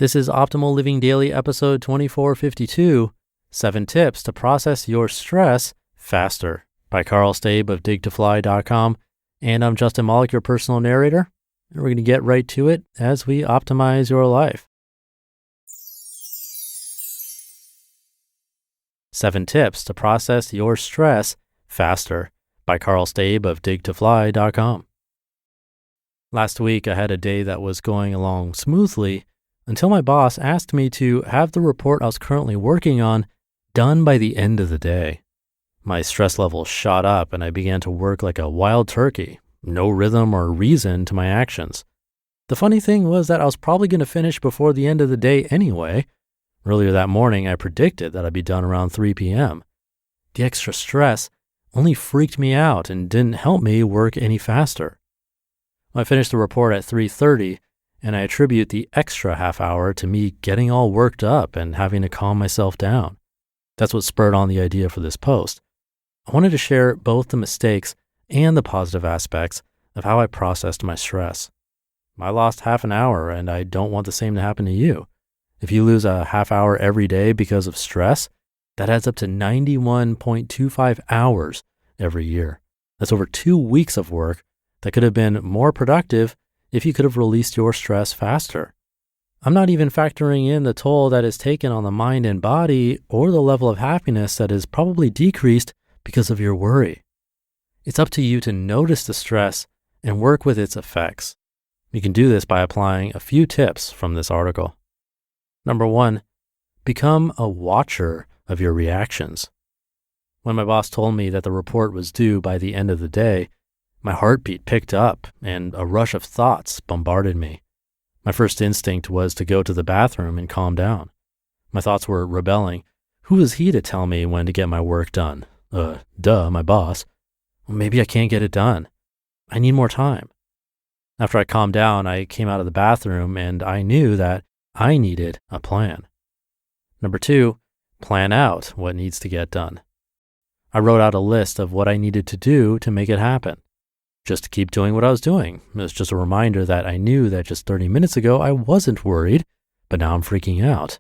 This is Optimal Living Daily episode 2452, 7 Tips to Process Your Stress Faster by Karl Staib of DigToFly.com. And I'm Justin Malik, your personal narrator. And we're going to get right to it as we optimize your life. 7 Tips to Process Your Stress Faster by Karl Staib of DigToFly.com. Last week, I had a day that was going along smoothly until my boss asked me to have the report I was currently working on done by the end of the day. My stress level shot up and I began to work like a wild turkey, no rhythm or reason to my actions. The funny thing was that I was probably going to finish before the end of the day anyway. Earlier that morning, I predicted that I'd be done around 3 p.m. The extra stress only freaked me out and didn't help me work any faster. I finished the report at 3:30, and I attribute the extra half hour to me getting all worked up and having to calm myself down. That's what spurred on the idea for this post. I wanted to share both the mistakes and the positive aspects of how I processed my stress. I lost half an hour, and I don't want the same to happen to you. If you lose a half hour every day because of stress, that adds up to 91.25 hours every year. That's over 2 weeks of work that could have been more productive if you could have released your stress faster. I'm not even factoring in the toll that is taken on the mind and body or the level of happiness that is probably decreased because of your worry. It's up to you to notice the stress and work with its effects. You can do this by applying a few tips from this article. Number 1, become a watcher of your reactions. When my boss told me that the report was due by the end of the day, my heartbeat picked up and a rush of thoughts bombarded me. My first instinct was to go to the bathroom and calm down. My thoughts were rebelling. Who was he to tell me when to get my work done? My boss. Well, maybe I can't get it done. I need more time. After I calmed down, I came out of the bathroom and I knew that I needed a plan. Number 2, plan out what needs to get done. I wrote out a list of what I needed to do to make it happen. Just to keep doing what I was doing. It was just a reminder that I knew that just 30 minutes ago I wasn't worried, but now I'm freaking out.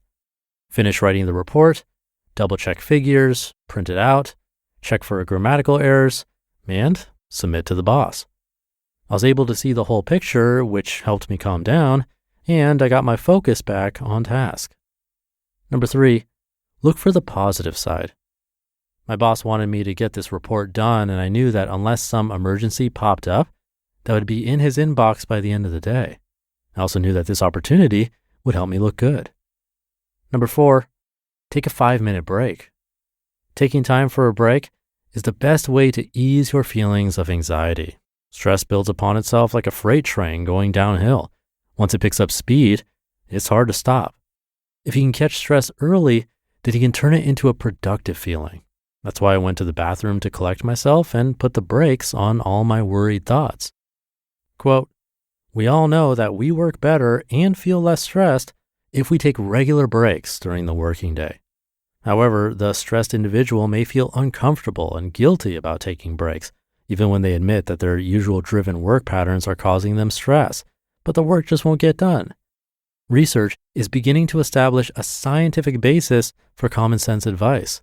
Finish writing the report, double check figures, print it out, check for grammatical errors, and submit to the boss. I was able to see the whole picture, which helped me calm down, and I got my focus back on task. Number 3, look for the positive side. My boss wanted me to get this report done, and I knew that unless some emergency popped up, that would be in his inbox by the end of the day. I also knew that this opportunity would help me look good. Number 4, take a 5-minute break. Taking time for a break is the best way to ease your feelings of anxiety. Stress builds upon itself like a freight train going downhill. Once it picks up speed, it's hard to stop. If you can catch stress early, then you can turn it into a productive feeling. That's why I went to the bathroom to collect myself and put the brakes on all my worried thoughts. Quote, "We all know that we work better and feel less stressed if we take regular breaks during the working day. However, the stressed individual may feel uncomfortable and guilty about taking breaks, even when they admit that their usual driven work patterns are causing them stress, but the work just won't get done." Research is beginning to establish a scientific basis for common sense advice.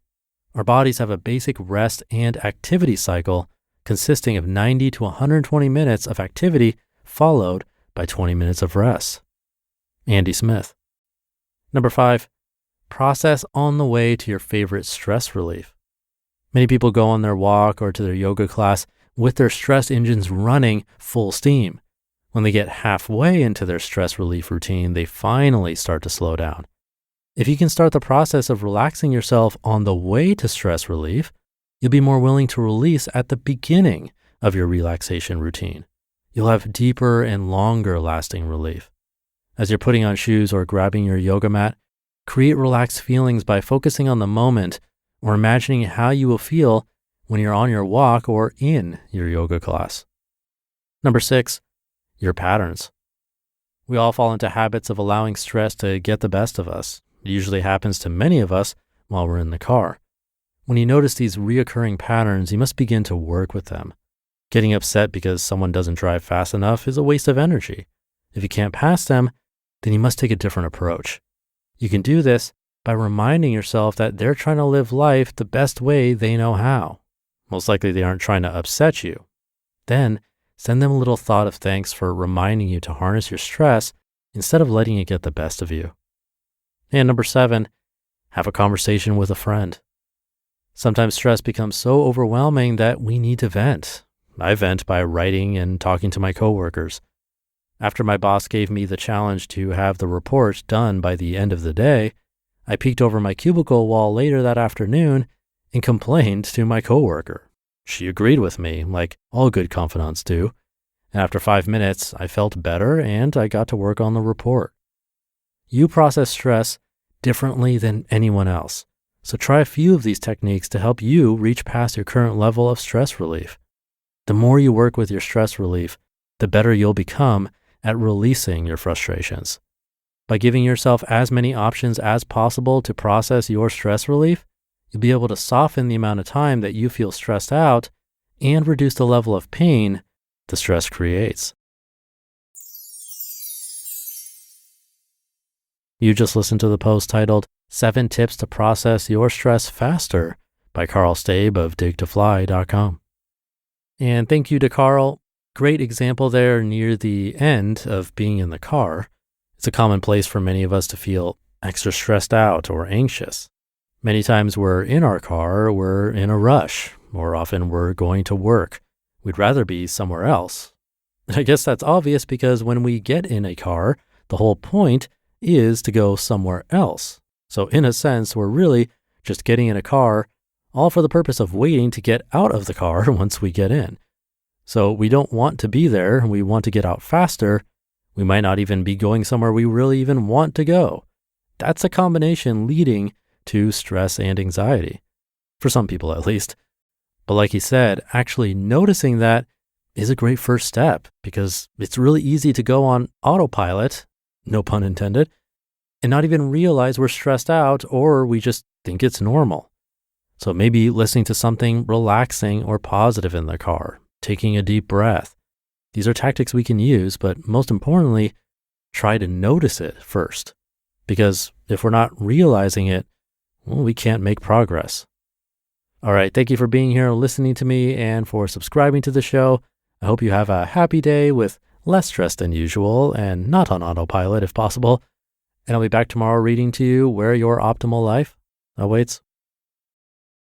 Our bodies have a basic rest and activity cycle consisting of 90 to 120 minutes of activity followed by 20 minutes of rest. Andy Smith. Number 5, process on the way to your favorite stress relief. Many people go on their walk or to their yoga class with their stress engines running full steam. When they get halfway into their stress relief routine, they finally start to slow down. If you can start the process of relaxing yourself on the way to stress relief, you'll be more willing to release at the beginning of your relaxation routine. You'll have deeper and longer lasting relief. As you're putting on shoes or grabbing your yoga mat, create relaxed feelings by focusing on the moment or imagining how you will feel when you're on your walk or in your yoga class. Number 6, your patterns. We all fall into habits of allowing stress to get the best of us. It usually happens to many of us while we're in the car. When you notice these reoccurring patterns, you must begin to work with them. Getting upset because someone doesn't drive fast enough is a waste of energy. If you can't pass them, then you must take a different approach. You can do this by reminding yourself that they're trying to live life the best way they know how. Most likely they aren't trying to upset you. Then send them a little thought of thanks for reminding you to harness your stress instead of letting it get the best of you. And number 7, have a conversation with a friend. Sometimes stress becomes so overwhelming that we need to vent. I vent by writing and talking to my coworkers. After my boss gave me the challenge to have the report done by the end of the day, I peeked over my cubicle wall later that afternoon and complained to my coworker. She agreed with me, like all good confidants do. And after 5 minutes, I felt better and I got to work on the report. You process stress differently than anyone else. So try a few of these techniques to help you reach past your current level of stress relief. The more you work with your stress relief, the better you'll become at releasing your frustrations. By giving yourself as many options as possible to process your stress relief, you'll be able to soften the amount of time that you feel stressed out and reduce the level of pain the stress creates. You just listened to the post titled 7 Tips to Process Your Stress Faster by Karl Staib of DigToFly.com. And thank you to Karl. Great example there near the end of being in the car. It's a common place for many of us to feel extra stressed out or anxious. Many times we're in our car, we're in a rush, or often we're going to work. We'd rather be somewhere else. I guess that's obvious because when we get in a car, the whole point is to go somewhere else. So in a sense, we're really just getting in a car, all for the purpose of waiting to get out of the car once we get in. So we don't want to be there, we want to get out faster. We might not even be going somewhere we really even want to go. That's a combination leading to stress and anxiety, for some people at least. But like he said, actually noticing that is a great first step because it's really easy to go on autopilot, no pun intended, and not even realize we're stressed out or we just think it's normal. So maybe listening to something relaxing or positive in the car, taking a deep breath. These are tactics we can use, but most importantly, try to notice it first. Because if we're not realizing it, well, we can't make progress. All right, thank you for being here, listening to me, and for subscribing to the show. I hope you have a happy day with less stress than usual and not on autopilot if possible. And I'll be back tomorrow reading to you where your optimal life awaits.